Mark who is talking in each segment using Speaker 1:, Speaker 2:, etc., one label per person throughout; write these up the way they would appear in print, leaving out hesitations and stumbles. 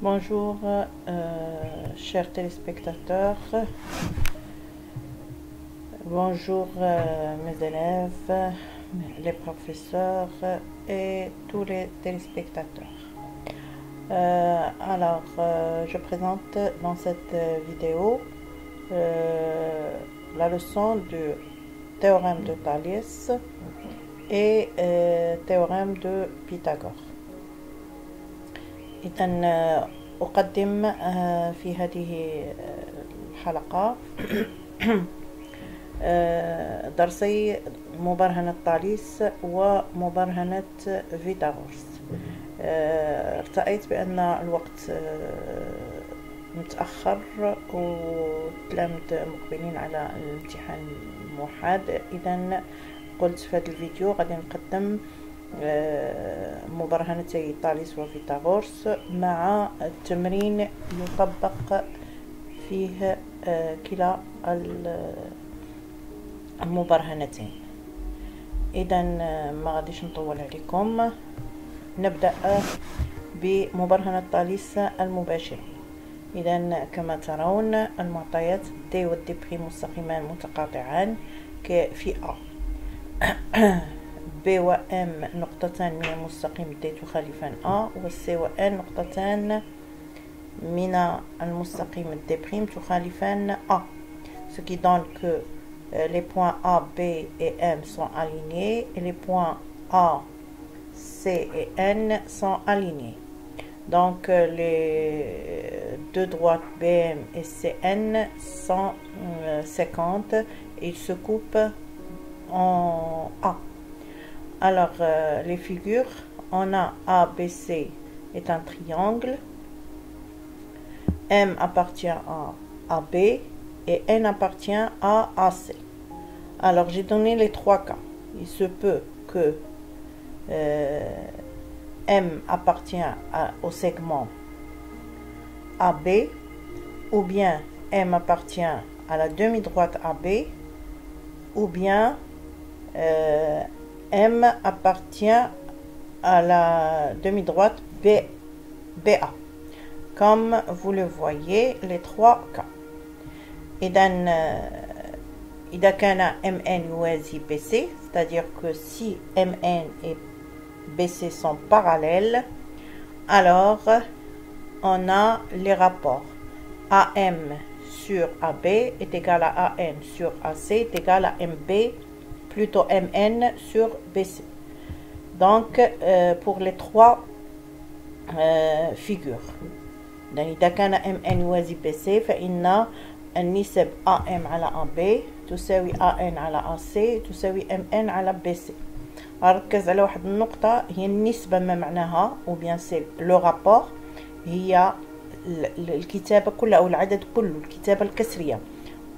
Speaker 1: Bonjour, chers téléspectateurs. Bonjour, mes élèves, les professeurs et tous les téléspectateurs. Je présente dans cette vidéo la leçon du théorème de Thalès et théorème de Pythagore. إذن أقدم في هذه الحلقة درسي مبرهنة ثاليث ومبرهنة فيثاغورس. ارتأيت بأن الوقت متأخر وتلامذة مقبلين على الامتحان الموحد، إذن قلت في هذا الفيديو غادي نقدم مبرهنتي ثاليث وفيثاغورس مع التمرين يطبق فيه كلا المبرهنتين. إذا ما غاديش نطول عليكم، نبدأ بمبرهنة ثاليث المباشرة. إذا كما ترون المعطيات D و D' مستقيمان متقاطعان في A. B و M نقطتان من المستقيم D تخالفان A، و C و N نقطتان من المستقيم D' تخالفان A. Ce qui donne que les points A, B et M sont alignés et les points A, C et N sont alignés. Donc les deux droites BM et CN sont 50 et ils se coupent en A. Alors les figures, on a ABC est un triangle, M appartient à AB et N appartient à AC. Alors j'ai donné les trois cas. Il se peut que M appartient au segment AB, ou bien M appartient à la demi-droite AB, ou bien M appartient à la demi-droite BA. Comme vous le voyez, les trois cas. إذا كان MN يوازي BC, c'est-à-dire que si MN et BC sont parallèles, alors on a les rapports AM sur AB est égal à AN sur AC est égal à MB plutôt MN sur BC. Donc pour les trois figures، إذا كان MN يوازي BC فإن النسب AM على AB تساوي AN على AC تساوي MN على BC. أركز على واحد النقطة، هي النسبة ما معناها ou bien c'est le rapport، هي الكتابة كلها أو العدد كله الكتابة الكسرية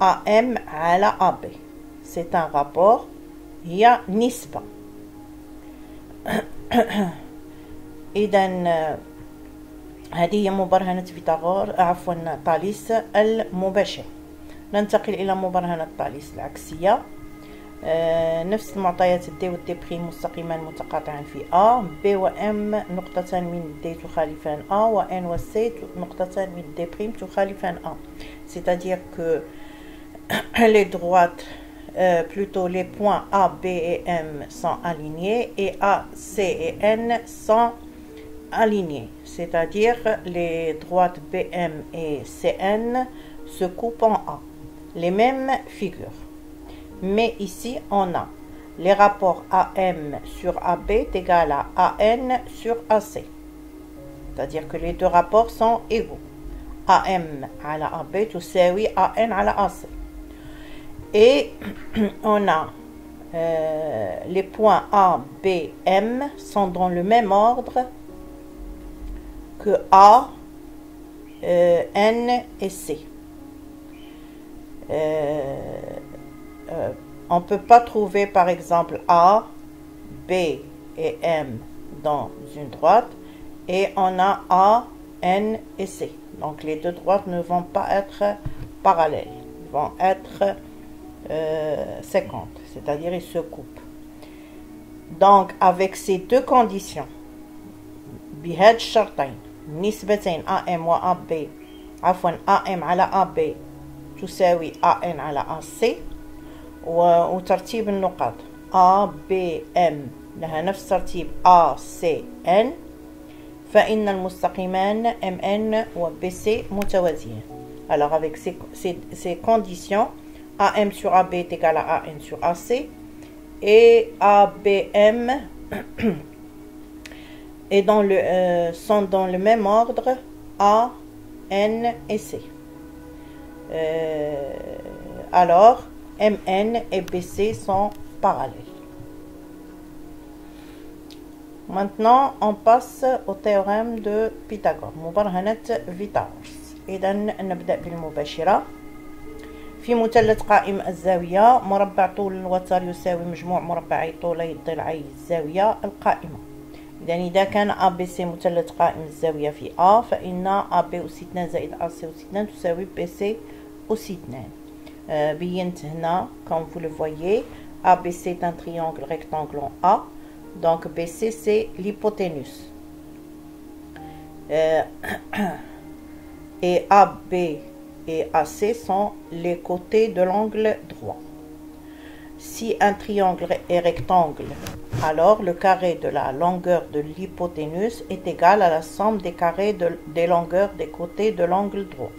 Speaker 1: AM على AB. c'est un rapport، هي نسبة. إذن هذه هي مبرهنة فيثاغور ثاليث المباشرة. ننتقل إلى مبرهنة ثاليث العكسية. نفس المعطيات D و D' مستقيمان متقاطعان في A. B و M نقطتان من D تخالفان A، و N و C نقطتان من D' تخالفان A. C'est-à-dire que les droites, plutôt les points A, B et M sont alignés et A, C et N sont alignés. C'est-à-dire les droites BM et CN se coupent en A. Les mêmes figures. Mais ici, on a les rapports AM sur AB est égal à AN sur AC. C'est-à-dire que les deux rapports sont égaux. AM à la AB تساوي AN à la AC. Et on a les points A, B, M sont dans le même ordre que A, N et C. On ne peut pas trouver par exemple A, B et M dans une droite et on a A, N et C. Donc les deux droites ne vont pas être parallèles, ils vont être 50, c'est-à-dire ils se coupent. Donc avec ces deux conditions بهاد الشرطين نسبتين AM و AB، عفوا AM على AB تساوي AN على AC، وترتيب النقاط ABM لها نفس ترتيب ACN، فإن المستقيمان MN و BC متوازيان. Alors avec ces conditions, AM sur AB est égal à AN sur AC et ABM est sont dans le même ordre A, N et C. Alors MN et BC sont parallèles. Maintenant on passe au théorème de Pythagore، مبرهنة فيثاغورس. إذا نبدأ بالمباشرة. في مثلث قائم الزاوية مربع طول الوتر يساوي مجموع مربعي طولي ضلعي الزاوية القائمة. إذا كان ABC مثلث قائم الزاوية في A، فإن AB أس 2 زائد AC أس 2 تساوي BC أس 2. بينت هنا comme vous le voyez، ABC est un triangle rectangle en A، donc BC c'est l'hypoténuse. Et AB et AC sont les côtés de l'angle droit. Si un triangle est rectangle, alors le carré de la longueur de l'hypoténuse est égal à la somme des carrés des longueurs des côtés de l'angle droit.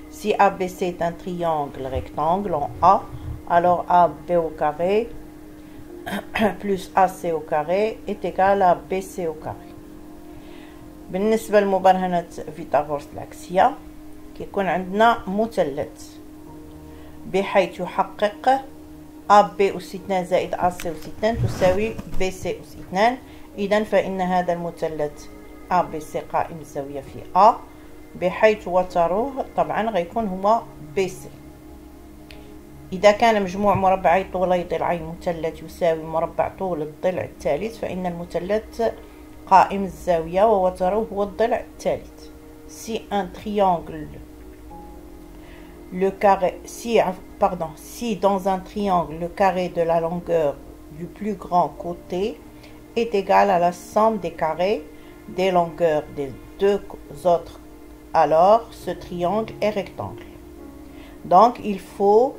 Speaker 1: Si ABC est un triangle rectangle en A, alors AB au carré plus AC au carré est égal à BC au carré. بالنسبة لمبرهنة فيثاغورس العكسية، كيكون عندنا مثلث بحيث يحقق AB أس 2 زائد AC أس 2 تساوي BC أس 2. إذا فإن هذا المثلث ABC قائم الزاوية في A، بحيث وتره طبعا غيكون هو BC. إذا كان مجموع مربعي طولي ضلعي مثلث يساوي مربع طول الضلع الثالث، فإن المثلث قائم الزاوية ووتره هو الضلع الثالث. Si un triangle, si dans un triangle le carré de la longueur du plus grand côté est égal à la somme des carrés des longueurs des deux autres, alors ce triangle est rectangle. Donc il faut,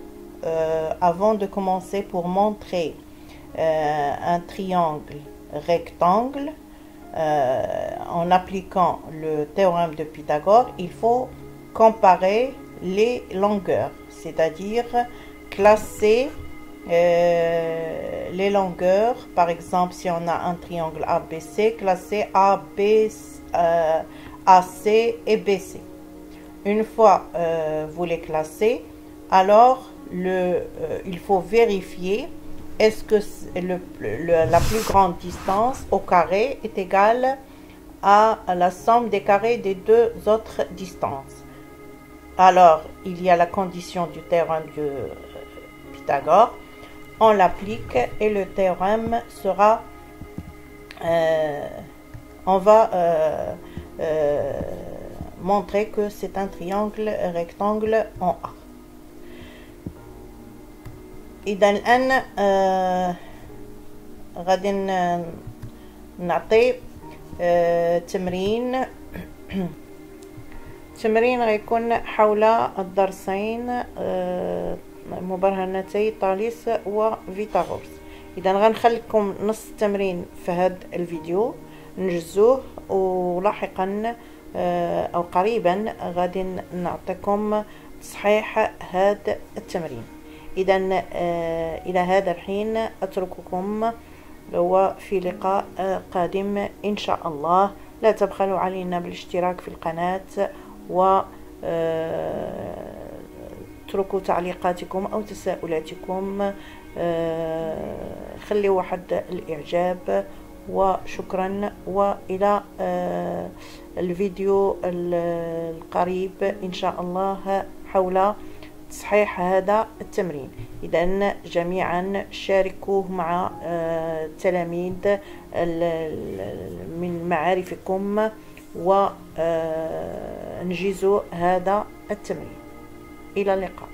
Speaker 1: avant de commencer, pour montrer un triangle rectangle, en appliquant le théorème de Pythagore, il faut comparer les longueurs, c'est-à-dire classer les longueurs. Par exemple, si on a un triangle ABC, classer AB, AC et BC. Une fois vous les classez, alors il faut vérifier est-ce que la plus grande distance au carré est égale à la somme des carrés des deux autres distances. Alors, il y a la condition du théorème de Pythagore. On l'applique et le théorème sera... on va montrer que c'est un triangle rectangle en A. إذا الآن غادي نعطي تمرين غيكون حول الدرسين مبرهنتي طاليس وفيثاغورس. إذا غنخليكم نص التمرين في هذا الفيديو نجزوه، ولاحقا أو قريبا غادي نعطيكم تصحيح هذا التمرين. إذا إلى هذا الحين أترككم وفي لقاء قادم إن شاء الله. لا تبخلوا علينا بالاشتراك في القناة، و اتركوا تعليقاتكم أو تساؤلاتكم، خلوا واحد الإعجاب، وشكرا، وإلى الفيديو القريب إن شاء الله حول تصحيح هذا التمرين. إذن جميعا شاركوه مع التلاميذ من معارفكم ونجزوا هذا التمرين. إلى اللقاء.